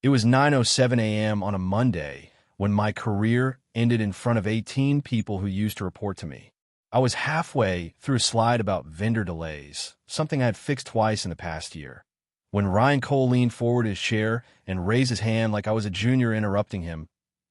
It was 9:07 a.m. on a Monday when my career ended in front of 18 people who used to report to me. I was halfway through a slide about vendor delays, something I had fixed twice in the past year, when Ryan Cole leaned forward his chair and raised his hand like I was a junior interrupting him,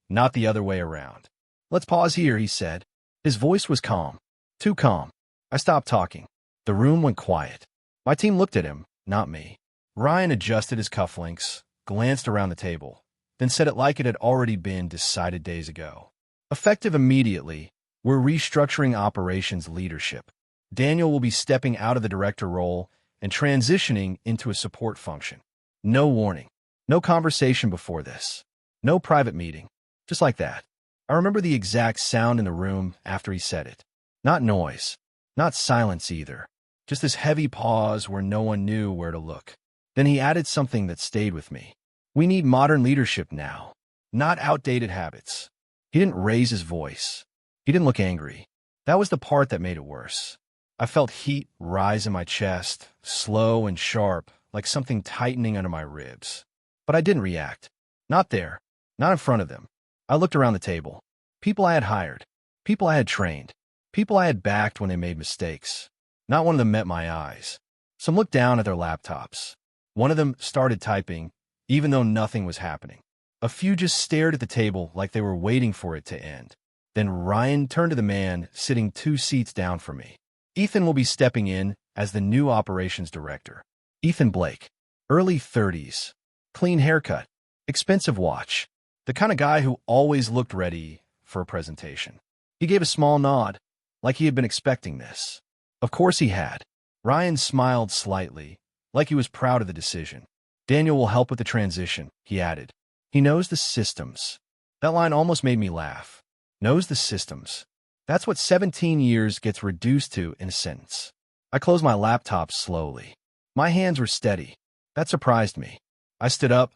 not the other way around. "Let's pause here," he said. His voice was calm, too calm. I stopped talking. The room went quiet. My team looked at him, not me. Ryan adjusted his cufflinks, glanced around the table, then said it like it had already been decided days ago. "Effective immediately, we're restructuring operations leadership. Daniel will be stepping out of the director role and transitioning into a support function. No warning, no conversation before this, no private meeting, just like that." I remember the exact sound in the room after he said it. Not noise, not silence either, just this heavy pause where no one knew where to look. Then he added something that stayed with me. "We need modern leadership now, not outdated habits." He didn't raise his voice. He didn't look angry. That was the part that made it worse. I felt heat rise in my chest, slow and sharp, like something tightening under my ribs. But I didn't react. Not there. Not in front of them. I looked around the table. People I had hired. People I had trained. People I had backed when they made mistakes. Not one of them met my eyes. Some looked down at their laptops. One of them started typing, even though nothing was happening. A few just stared at the table like they were waiting for it to end. Then Ryan turned to the man sitting 2 seats down from me. "Ethan will be stepping in as the new operations director. Ethan Blake, early 30s, clean haircut, expensive watch, the kind of guy who always looked ready for a presentation." He gave a small nod, like he had been expecting this. Of course he had. Ryan smiled slightly, like he was proud of the decision. "Daniel will help with the transition," he added. "He knows the systems." That line almost made me laugh. Knows the systems. That's what 17 years gets reduced to in a sentence. I closed my laptop slowly. My hands were steady. That surprised me. I stood up,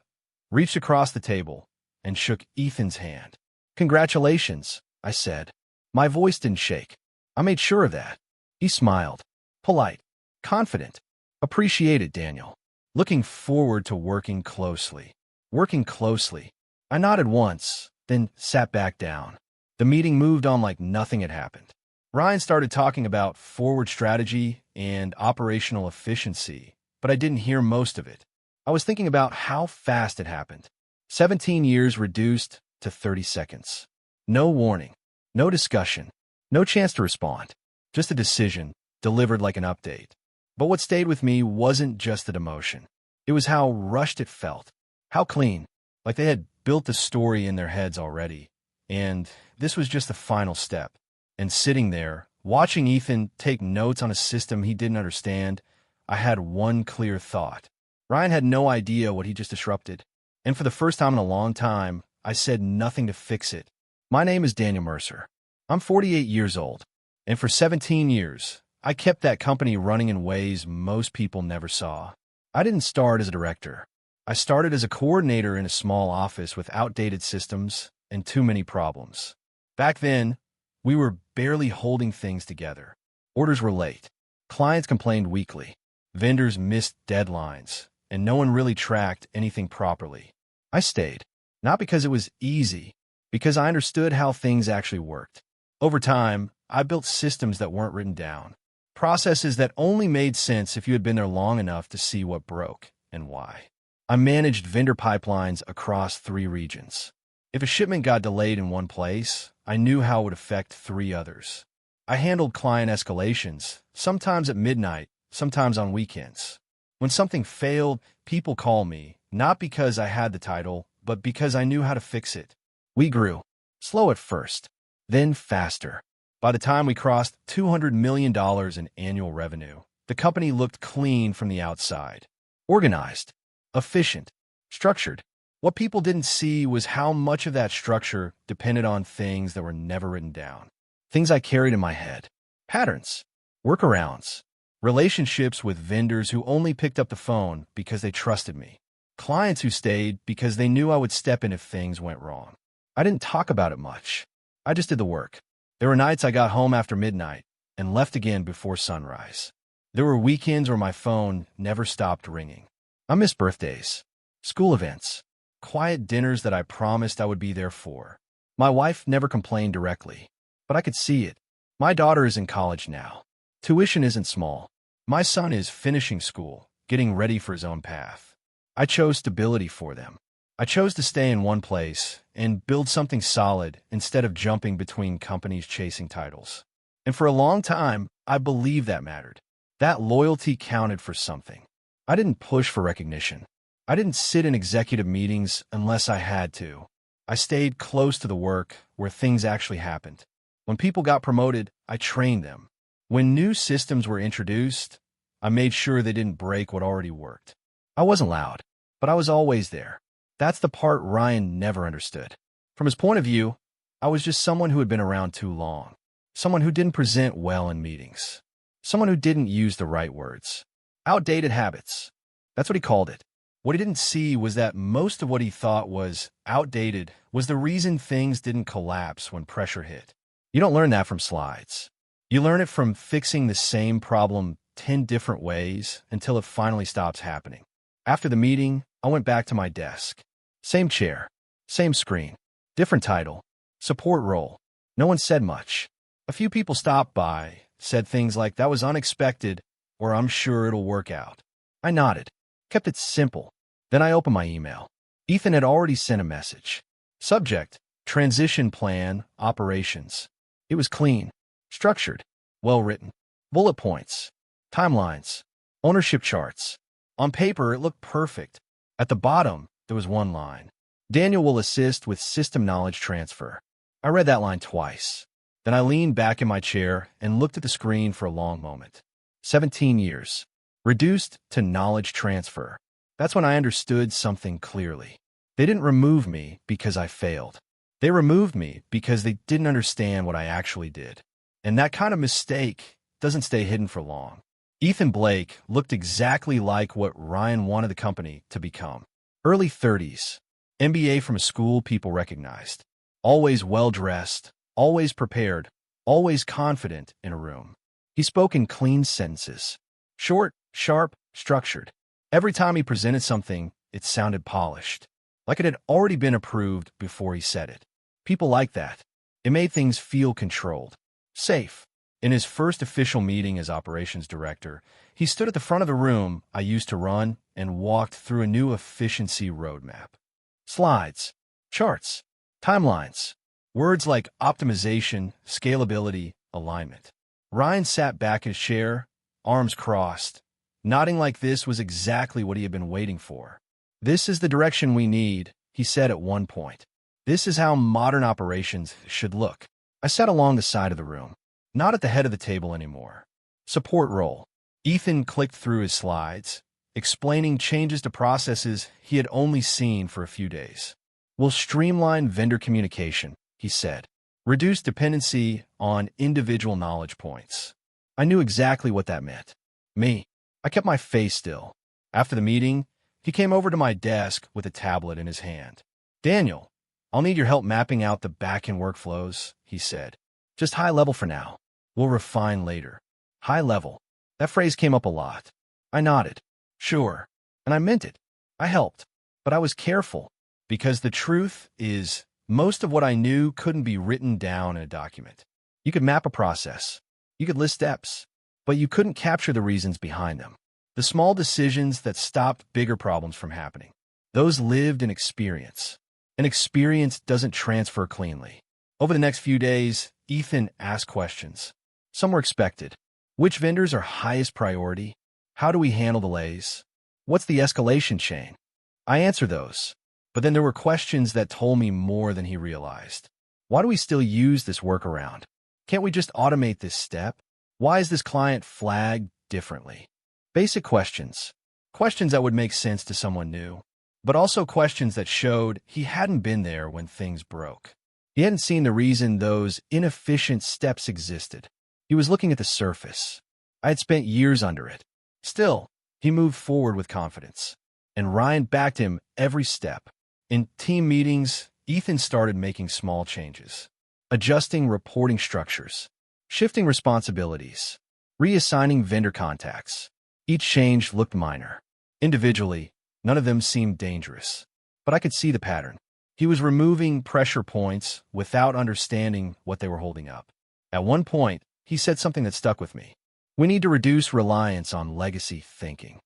reached across the table, and shook Ethan's hand. "Congratulations," I said. My voice didn't shake. I made sure of that. He smiled. Polite. Confident. "Appreciate it, Daniel. Looking forward to working closely." Working closely. I nodded once, then sat back down. The meeting moved on like nothing had happened. Ryan started talking about forward strategy and operational efficiency, but I didn't hear most of it. I was thinking about how fast it happened. 17 years reduced to 30 seconds. No warning, no discussion, no chance to respond. Just a decision, delivered like an update. But what stayed with me wasn't just the demotion. It was how rushed it felt. How clean, like they had built the story in their heads already. And this was just the final step. And sitting there, watching Ethan take notes on a system he didn't understand, I had one clear thought. Ryan had no idea what he just disrupted. And for the first time in a long time, I said nothing to fix it. "My name is Daniel Mercer. I'm 48 years old. And for 17 years, I kept that company running in ways most people never saw. I didn't start as a director. I started as a coordinator in a small office with outdated systems and too many problems. Back then, we were barely holding things together. Orders were late. Clients complained weekly. Vendors missed deadlines, and no one really tracked anything properly. I stayed, not because it was easy, because I understood how things actually worked. Over time, I built systems that weren't written down, processes that only made sense if you had been there long enough to see what broke and why. I managed vendor pipelines across 3 regions. If a shipment got delayed in one place, I knew how it would affect 3 others. I handled client escalations, sometimes at midnight, sometimes on weekends. When something failed, people called me, not because I had the title, but because I knew how to fix it. We grew, slow at first, then faster. By the time we crossed $200 million in annual revenue, the company looked clean from the outside. Organized, efficient, structured. What people didn't see was how much of that structure depended on things that were never written down. Things I carried in my head. Patterns, workarounds, relationships with vendors who only picked up the phone because they trusted me. Clients who stayed because they knew I would step in if things went wrong. I didn't talk about it much. I just did the work. There were nights I got home after midnight and left again before sunrise. There were weekends where my phone never stopped ringing. I missed birthdays, school events, quiet dinners that I promised I would be there for. My wife never complained directly, but I could see it. My daughter is in college now. Tuition isn't small. My son is finishing school, getting ready for his own path. I chose stability for them. I chose to stay in one place and build something solid instead of jumping between companies chasing titles. And for a long time, I believed that mattered. That loyalty counted for something. I didn't push for recognition. I didn't sit in executive meetings unless I had to. I stayed close to the work where things actually happened. When people got promoted, I trained them. When new systems were introduced, I made sure they didn't break what already worked. I wasn't loud, but I was always there. That's the part Ryan never understood. From his point of view, I was just someone who had been around too long. Someone who didn't present well in meetings. Someone who didn't use the right words. Outdated habits. That's what he called it. What he didn't see was that most of what he thought was outdated was the reason things didn't collapse when pressure hit. You don't learn that from slides. You learn it from fixing the same problem 10 different ways until it finally stops happening. After the meeting, I went back to my desk. Same chair, same screen, different title, support role. No one said much. A few people stopped by, said things like, "That was unexpected," or "I'm sure it'll work out." I nodded, kept it simple. Then I opened my email. Ethan had already sent a message. Subject, transition plan, operations. It was clean, structured, well-written. Bullet points, timelines, ownership charts. On paper, it looked perfect. At the bottom, there was one line. Daniel will assist with system knowledge transfer. I read that line twice. Then I leaned back in my chair and looked at the screen for a long moment. 17 years. Reduced to knowledge transfer. That's when I understood something clearly. They didn't remove me because I failed. They removed me because they didn't understand what I actually did. And that kind of mistake doesn't stay hidden for long. Ethan Blake looked exactly like what Ryan wanted the company to become. Early 30s. MBA from a school people recognized. Always well-dressed, always prepared, always confident in a room. He spoke in clean sentences. Short, sharp, structured. Every time he presented something, it sounded polished. Like it had already been approved before he said it. People like that. It made things feel controlled. Safe. In his first official meeting as operations director, he stood at the front of the room I used to run and walked through a new efficiency roadmap. Slides, charts, timelines, words like optimization, scalability, alignment. Ryan sat back in his chair, arms crossed, nodding like this was exactly what he had been waiting for. "This is the direction we need," he said at one point. "This is how modern operations should look." I sat along the side of the room, not at the head of the table anymore. Support role. Ethan clicked through his slides, explaining changes to processes he had only seen for a few days. "We'll streamline vendor communication," he said. "Reduce dependency on individual knowledge points." I knew exactly what that meant. Me. I kept my face still. After the meeting, he came over to my desk with a tablet in his hand. "Daniel, I'll need your help mapping out the back-end workflows," he said. "Just high level for now. We'll refine later." High level. That phrase came up a lot. I nodded. Sure. And I meant it. I helped. But I was careful. Because the truth is, most of what I knew couldn't be written down in a document. You could map a process. You could list steps. But you couldn't capture the reasons behind them. The small decisions that stopped bigger problems from happening. Those lived in experience. And experience doesn't transfer cleanly. Over the next few days, Ethan asked questions. Some were expected. Which vendors are highest priority? How do we handle delays? What's the escalation chain? I answered those. But then there were questions that told me more than he realized. Why do we still use this workaround? Can't we just automate this step? Why is this client flagged differently? Basic questions. Questions that would make sense to someone new. But also questions that showed he hadn't been there when things broke. He hadn't seen the reason those inefficient steps existed. He was looking at the surface. I had spent years under it. Still, he moved forward with confidence. And Ryan backed him every step. In team meetings, Ethan started making small changes. Adjusting reporting structures. Shifting responsibilities. Reassigning vendor contacts. Each change looked minor. Individually, none of them seemed dangerous. but I could see the pattern. He was removing pressure points without understanding what they were holding up. At one point, he said something that stuck with me. We need to reduce reliance on legacy thinking.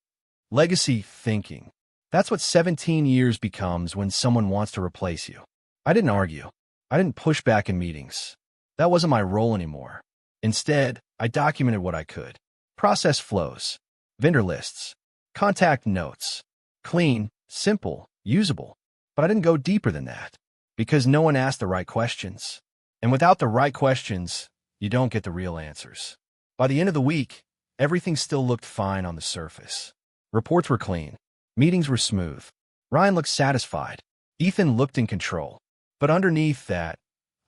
Legacy thinking. That's what 17 years becomes when someone wants to replace you. I didn't argue. I didn't push back in meetings. That wasn't my role anymore. Instead, I documented what I could. Process flows, vendor lists, contact notes. Clean, simple, usable. But I didn't go deeper than that because no one asked the right questions. And without the right questions, you don't get the real answers. By the end of the week, everything still looked fine on the surface. Reports were clean. Meetings were smooth. Ryan looked satisfied. Ethan looked in control. But underneath that,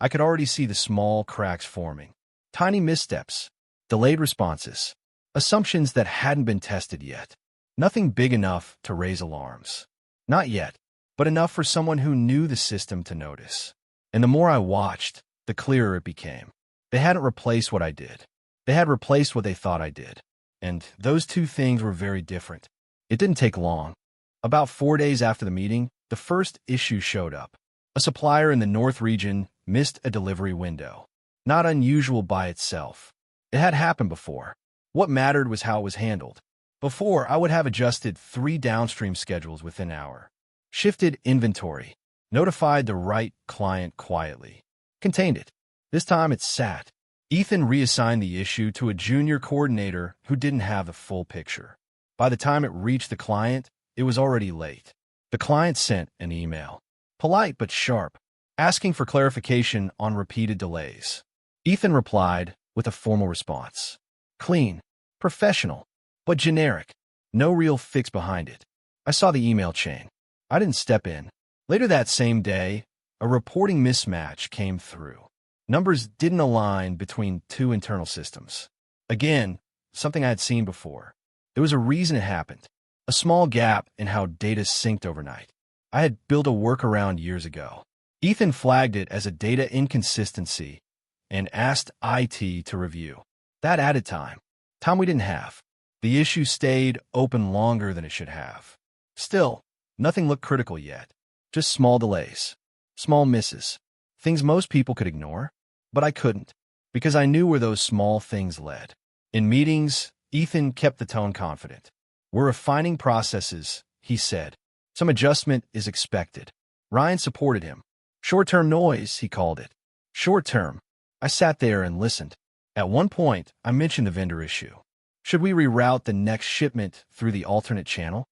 I could already see the small cracks forming. Tiny missteps, delayed responses, assumptions that hadn't been tested yet. Nothing big enough to raise alarms. Not yet, but enough for someone who knew the system to notice. And the more I watched, the clearer it became. They hadn't replaced what I did. They had replaced what they thought I did. And those two things were very different. It didn't take long. About 4 days after the meeting, the first issue showed up. A supplier in the North region missed a delivery window. Not unusual by itself. It had happened before. What mattered was how it was handled. Before, I would have adjusted 3 downstream schedules within an hour. Shifted inventory. Notified the right client quietly. Contained it. This time it sat. Ethan reassigned the issue to a junior coordinator who didn't have the full picture. By the time it reached the client, it was already late. The client sent an email. Polite but sharp, asking for clarification on repeated delays. Ethan replied with a formal response. Clean, professional, but generic. No real fix behind it. I saw the email chain. I didn't step in. Later that same day, a reporting mismatch came through. Numbers didn't align between 2 internal systems. Again, something I had seen before. There was a reason it happened. A small gap in how data synced overnight. I had built a workaround years ago. Ethan flagged it as a data inconsistency and asked IT to review. That added time. Time we didn't have. The issue stayed open longer than it should have. Still, nothing looked critical yet. Just small delays. Small misses. Things most people could ignore. But I couldn't, because I knew where those small things led. In meetings, Ethan kept the tone confident. We're refining processes, he said. Some adjustment is expected. Ryan supported him. Short-term noise, he called it. Short-term. I sat there and listened. At one point, I mentioned the vendor issue. Should we reroute the next shipment through the alternate channel?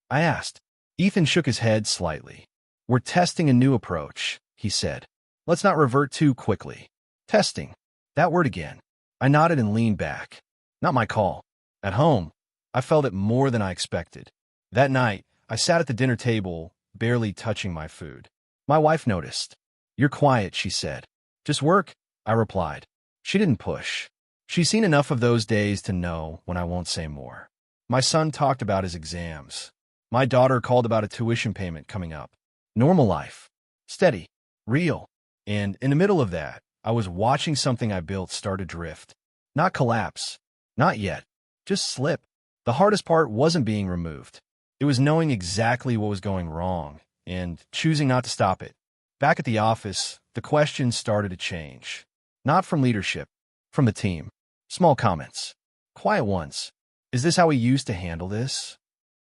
I asked. Ethan shook his head slightly. We're testing a new approach, he said. Let's not revert too quickly. Testing. That word again. I nodded and leaned back. Not my call. At home, I felt it more than I expected. That night, I sat at the dinner table, barely touching my food. My wife noticed. You're quiet, she said. Just work, I replied. She didn't push. She's seen enough of those days to know when I won't say more. My son talked about his exams. My daughter called about a tuition payment coming up. Normal life. Steady. Real. And in the middle of that, I was watching something I built start to drift. Not collapse. Not yet. Just slip. The hardest part wasn't being removed. It was knowing exactly what was going wrong and choosing not to stop it. Back at the office, the questions started to change. Not from leadership, from the team. Small comments. Quiet ones. Is this how we used to handle this?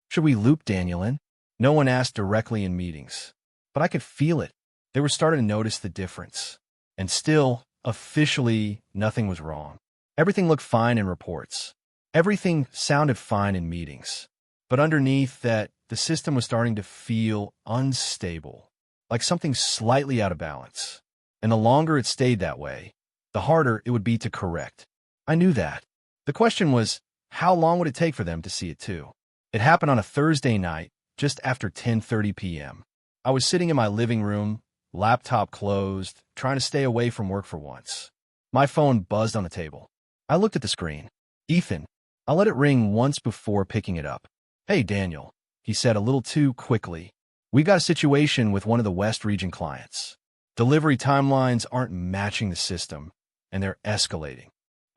Should we loop Daniel in? No one asked directly in meetings. But I could feel it. They were starting to notice the difference. And still, officially, nothing was wrong. Everything looked fine in reports. Everything sounded fine in meetings. But underneath that, the system was starting to feel unstable, like something slightly out of balance. And the longer it stayed that way, the harder it would be to correct. I knew that. The question was, how long would it take for them to see it too? It happened on a Thursday night, just after 10:30 p.m. I was sitting in my living room, laptop closed, trying to stay away from work for once. My phone buzzed on the table. I looked at the screen. Ethan. I let it ring once before picking it up. Hey, Daniel, he said a little too quickly. We got a situation with one of the West region clients. Delivery timelines aren't matching the system, and they're escalating.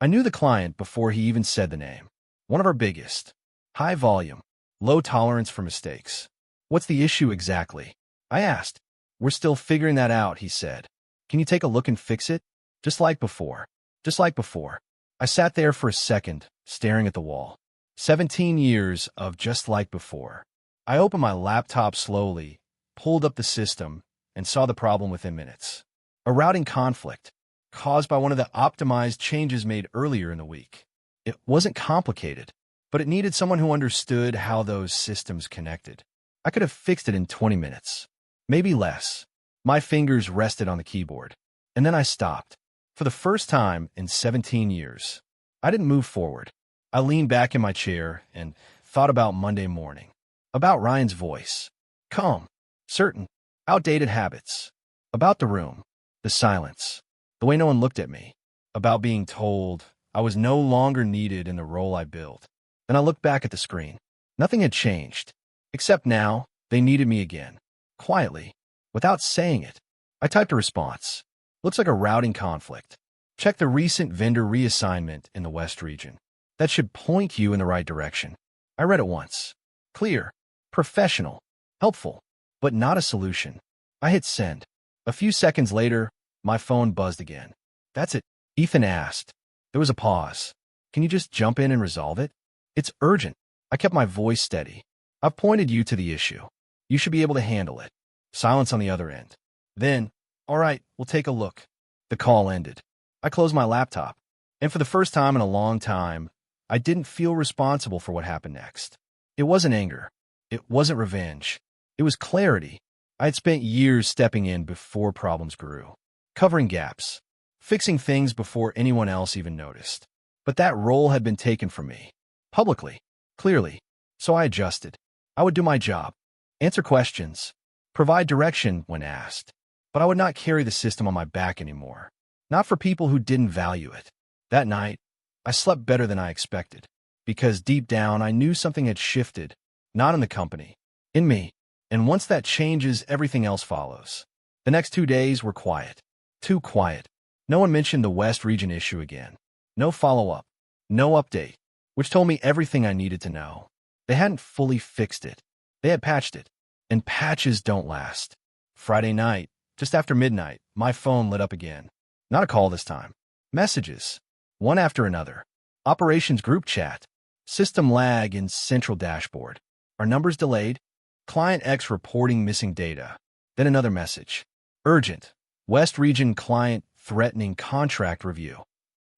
I knew the client before he even said the name. One of our biggest. High volume. Low tolerance for mistakes. What's the issue exactly? I asked. We're still figuring that out, he said. Can you take a look and fix it? Just like before. Just like before. I sat there for a second, staring at the wall. 17 years of just like before. I opened my laptop slowly, pulled up the system, and saw the problem within minutes. A routing conflict, caused by one of the optimized changes made earlier in the week. It wasn't complicated, but it needed someone who understood how those systems connected. I could have fixed it in 20 minutes. Maybe less. My fingers rested on the keyboard. And then I stopped. For the first time in 17 years. I didn't move forward. I leaned back in my chair and thought about Monday morning. About Ryan's voice. Calm. Certain. Outdated habits. About the room. The silence. The way no one looked at me. About being told I was no longer needed in the role I built. Then I looked back at the screen. Nothing had changed. Except now, they needed me again. Quietly. Without saying it. I typed a response. Looks like a routing conflict. Check the recent vendor reassignment in the West region. That should point you in the right direction. I read it once. Clear. Professional. Helpful. But not a solution. I hit send. A few seconds later, my phone buzzed again. That's it, Ethan asked. There was a pause. Can you just jump in and resolve it? It's urgent. I kept my voice steady. I've pointed you to the issue. You should be able to handle it. Silence on the other end. Then, all right, we'll take a look. The call ended. I closed my laptop. And for the first time in a long time, I didn't feel responsible for what happened next. It wasn't anger. It wasn't revenge. It was clarity. I had spent years stepping in before problems grew. Covering gaps. Fixing things before anyone else even noticed. But that role had been taken from me. Publicly. Clearly. So I adjusted. I would do my job. Answer questions. Provide direction when asked. But I would not carry the system on my back anymore. Not for people who didn't value it. That night, I slept better than I expected. Because deep down, I knew something had shifted. Not in the company. In me. And once that changes, everything else follows. The next 2 days were quiet. Too quiet. No one mentioned the West region issue again. No follow-up. No update. Which told me everything I needed to know. They hadn't fully fixed it. They had patched it. And patches don't last. Friday night, just after midnight, my phone lit up again. Not a call this time. Messages. One after another. Operations group chat. System lag in central dashboard. Are numbers delayed? Client X reporting missing data. Then another message. Urgent. West region client threatening contract review.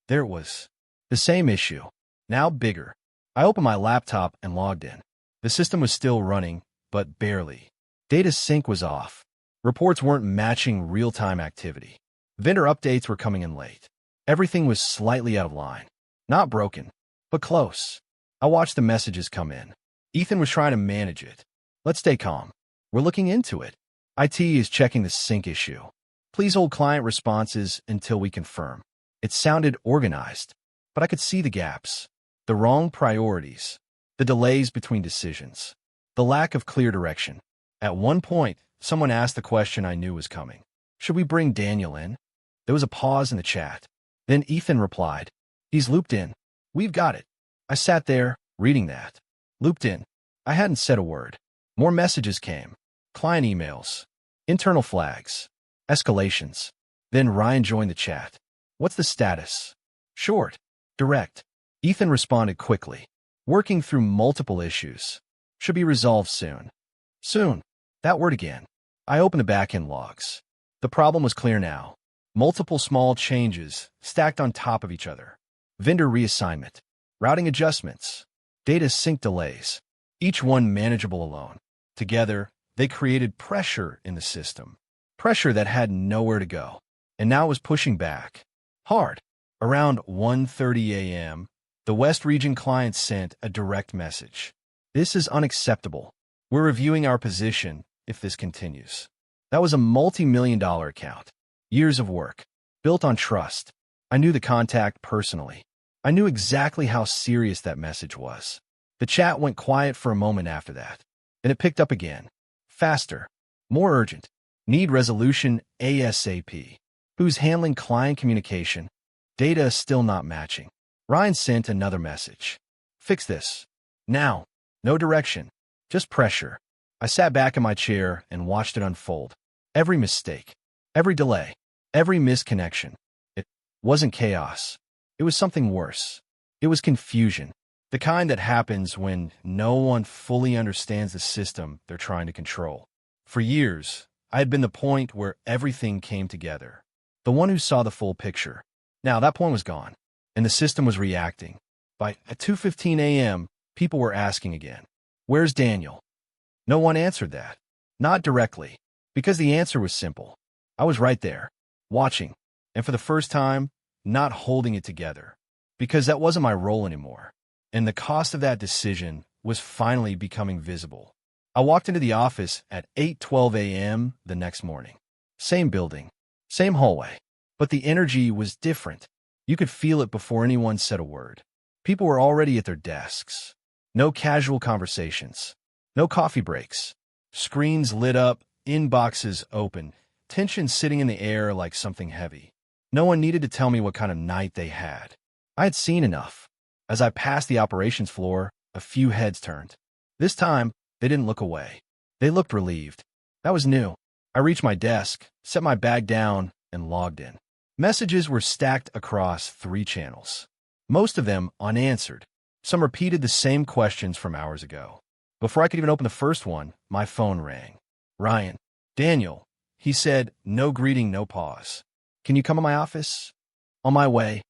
There it was. The same issue. Now bigger. I opened my laptop and logged in. The system was still running, but barely. Data sync was off. Reports weren't matching real-time activity. Vendor updates were coming in late. Everything was slightly out of line. Not broken, but close. I watched the messages come in. Ethan was trying to manage it. Let's stay calm. We're looking into it. IT is checking the sync issue. Please hold client responses until we confirm. It sounded organized, but I could see the gaps. The wrong priorities. The delays between decisions. The lack of clear direction. At one point, someone asked the question I knew was coming. Should we bring Daniel in? There was a pause in the chat. Then Ethan replied, he's looped in. We've got it. I sat there, reading that. Looped in. I hadn't said a word. More messages came. Client emails. Internal flags. Escalations. Then Ryan joined the chat. What's the status? Short. Direct. Ethan responded quickly. Working through multiple issues. Should be resolved soon. Soon. That word again. I opened the backend logs. The problem was clear now. Multiple small changes stacked on top of each other. Vendor reassignment. Routing adjustments. Data sync delays. Each one manageable alone. Together, they created pressure in the system. Pressure that had nowhere to go. And now it was pushing back. Hard. Around 1:30 a.m., the West Region client sent a direct message. This is unacceptable. We're reviewing our position if this continues. That was a multi-million-dollar account. Years of work. Built on trust. I knew the contact personally. I knew exactly how serious that message was. The chat went quiet for a moment after that. Then it picked up again. Faster. More urgent. Need resolution ASAP. Who's handling client communication? Data is still not matching. Ryan sent another message. Fix this. Now. No direction. Just pressure. I sat back in my chair and watched it unfold. Every mistake, every delay, every misconnection. It wasn't chaos. It was something worse. It was confusion. The kind that happens when no one fully understands the system they're trying to control. For years, I had been the point where everything came together. The one who saw the full picture. Now that point was gone, and the system was reacting. By 2:15 a.m., people were asking again, "Where's Daniel?" No one answered that. Not directly, because the answer was simple. I was right there, watching, and for the first time, not holding it together. Because that wasn't my role anymore. And the cost of that decision was finally becoming visible. I walked into the office at 8:12 a.m. the next morning. Same building, same hallway, but the energy was different. You could feel it before anyone said a word. People were already at their desks. No casual conversations. No coffee breaks. Screens lit up, inboxes open, tension sitting in the air like something heavy. No one needed to tell me what kind of night they had. I had seen enough. As I passed the operations floor, a few heads turned. This time, they didn't look away. They looked relieved. That was new. I reached my desk, set my bag down, and logged in. Messages were stacked across 3 channels. Most of them unanswered. Some repeated the same questions from hours ago. Before I could even open the first one, my phone rang. Ryan. Daniel. He said, no greeting, no pause. Can you come to my office? On my way,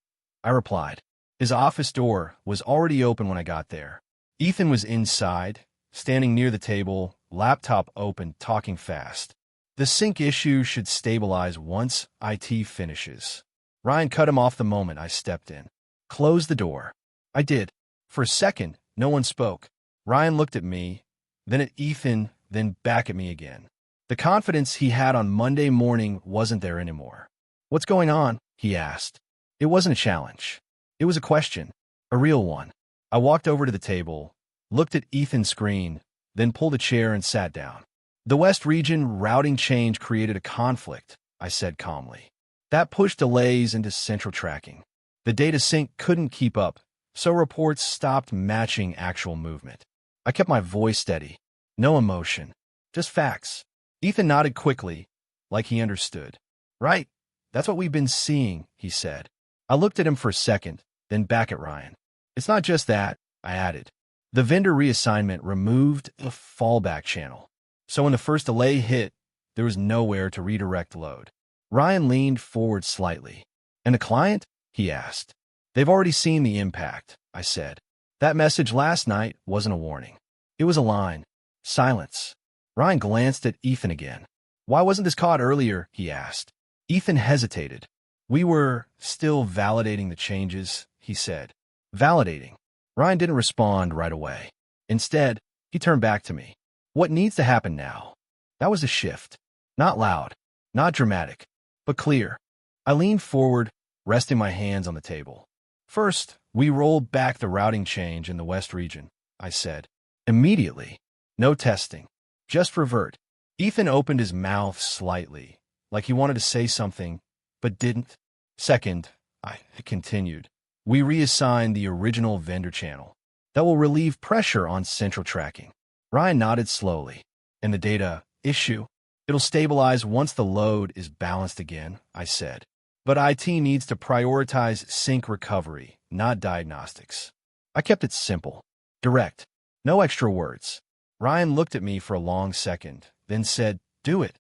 I replied. His office door was already open when I got there. Ethan was inside, standing near the table, laptop open, talking fast. The sync issue should stabilize once IT finishes. Ryan cut him off the moment I stepped in. Close the door. I did. For a second, no one spoke. Ryan looked at me, then at Ethan, then back at me again. The confidence he had on Monday morning wasn't there anymore. What's going on? He asked. It wasn't a challenge. It was a question, a real one. I walked over to the table, looked at Ethan's screen, then pulled a chair and sat down. The West region routing change created a conflict, I said calmly. That pushed delays into central tracking. The data sync couldn't keep up, so reports stopped matching actual movement. I kept my voice steady. No emotion, just facts. Ethan nodded quickly, like he understood. Right, that's what we've been seeing, he said. I looked at him for a second, then back at Ryan. It's not just that, I added. The vendor reassignment removed a fallback channel. So when the first delay hit, there was nowhere to redirect load. Ryan leaned forward slightly. And the client? He asked. They've already seen the impact, I said. That message last night wasn't a warning. It was a line. Silence. Ryan glanced at Ethan again. Why wasn't this caught earlier? He asked. Ethan hesitated. We were still validating the changes, he said. Validating. Ryan didn't respond right away. Instead, he turned back to me. What needs to happen now? That was a shift. Not loud, not dramatic, but clear. I leaned forward, resting my hands on the table. First, we rolled back the routing change in the West region, I said. Immediately. No testing. Just revert. Ethan opened his mouth slightly, like he wanted to say something, but didn't. Second, I continued. We reassigned the original vendor channel. That will relieve pressure on central tracking. Ryan nodded slowly. And the data issue? It'll stabilize once the load is balanced again, I said. But IT needs to prioritize sync recovery, not diagnostics. I kept it simple, direct, no extra words. Ryan looked at me for a long second, then said, do it.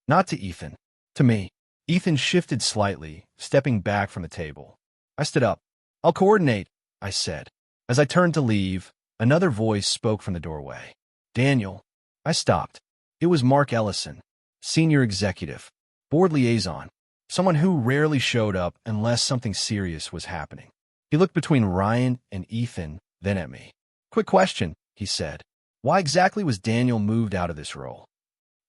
Not to Ethan, to me. Ethan shifted slightly, stepping back from the table. I stood up. I'll coordinate, I said. As I turned to leave, another voice spoke from the doorway. Daniel. I stopped. It was Mark Ellison, senior executive, board liaison, someone who rarely showed up unless something serious was happening. He looked between Ryan and Ethan, then at me. Quick question, he said. Why exactly was Daniel moved out of this role?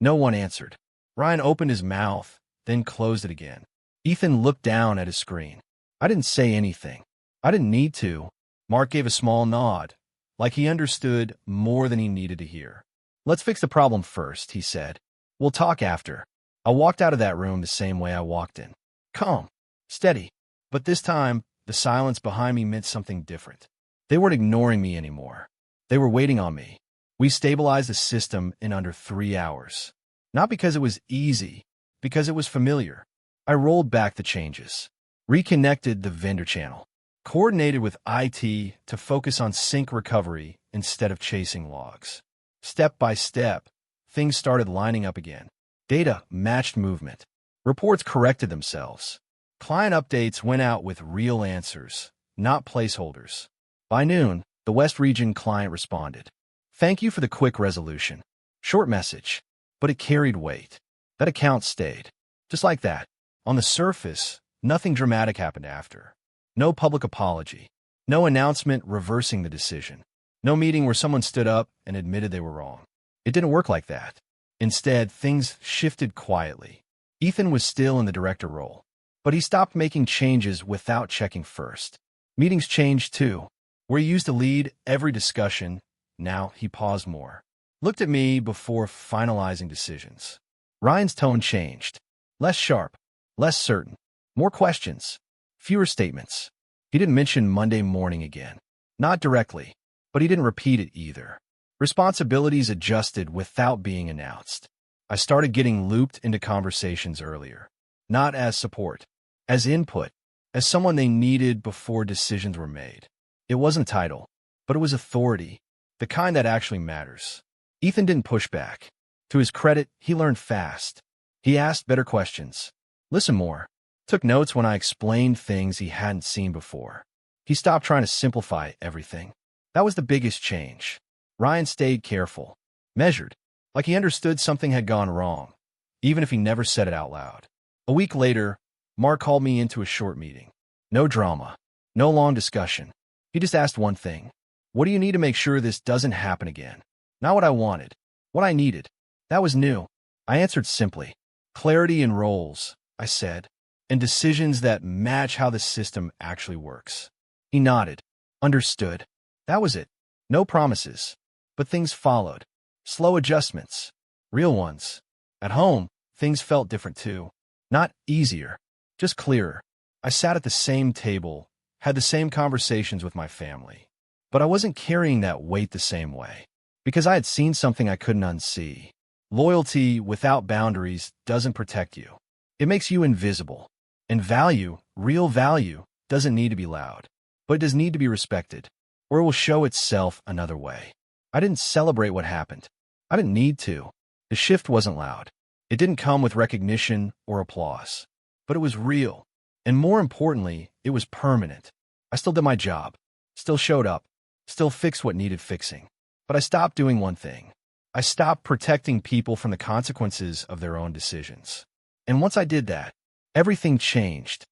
No one answered. Ryan opened his mouth, then closed it again. Ethan looked down at his screen. I didn't say anything. I didn't need to. Mark gave a small nod, like he understood more than he needed to hear. Let's fix the problem first, he said. We'll talk after. I walked out of that room the same way I walked in. Calm, steady. But this time, the silence behind me meant something different. They weren't ignoring me anymore. They were waiting on me. We stabilized the system in under 3 hours. Not because it was easy, because it was familiar. I rolled back the changes, reconnected the vendor channel, coordinated with IT to focus on sync recovery instead of chasing logs. Step by step, things started lining up again. Data matched movement. Reports corrected themselves. Client updates went out with real answers, not placeholders. By noon, the West Region client responded. "Thank you for the quick resolution." Short message, but it carried weight. That account stayed. Just like that. On the surface, nothing dramatic happened after. No public apology. No announcement reversing the decision. No meeting where someone stood up and admitted they were wrong. It didn't work like that. Instead, things shifted quietly. Ethan was still in the director role, but he stopped making changes without checking first. Meetings changed too. Where he used to lead every discussion, now he paused more. Looked at me before finalizing decisions. Ryan's tone changed. Less sharp, less certain, more questions, fewer statements. He didn't mention Monday morning again. Not directly, but he didn't repeat it either. Responsibilities adjusted without being announced. I started getting looped into conversations earlier. Not as support, as input, as someone they needed before decisions were made. It wasn't title, but it was authority, the kind that actually matters. Ethan didn't push back. To his credit, he learned fast. He asked better questions, listened more, took notes when I explained things he hadn't seen before. He stopped trying to simplify everything. That was the biggest change. Ryan stayed careful, measured, like he understood something had gone wrong, even if he never said it out loud. A week later, Mark called me into a short meeting. No drama, no long discussion. He just asked one thing. What do you need to make sure this doesn't happen again? Not what I wanted, what I needed. That was new. I answered simply. Clarity in roles, I said, and decisions that match how the system actually works. He nodded, understood. That was it. No promises. But things followed. Slow adjustments. Real ones. At home, things felt different too. Not easier, just clearer. I sat at the same table, had the same conversations with my family. But I wasn't carrying that weight the same way. Because I had seen something I couldn't unsee. Loyalty without boundaries doesn't protect you. It makes you invisible. And value, real value, doesn't need to be loud. But it does need to be respected. Or it will show itself another way. I didn't celebrate what happened. I didn't need to. The shift wasn't loud. It didn't come with recognition or applause. But it was real. And more importantly, it was permanent. I still did my job. Still showed up. Still fixed what needed fixing. But I stopped doing one thing. I stopped protecting people from the consequences of their own decisions. And once I did that, everything changed.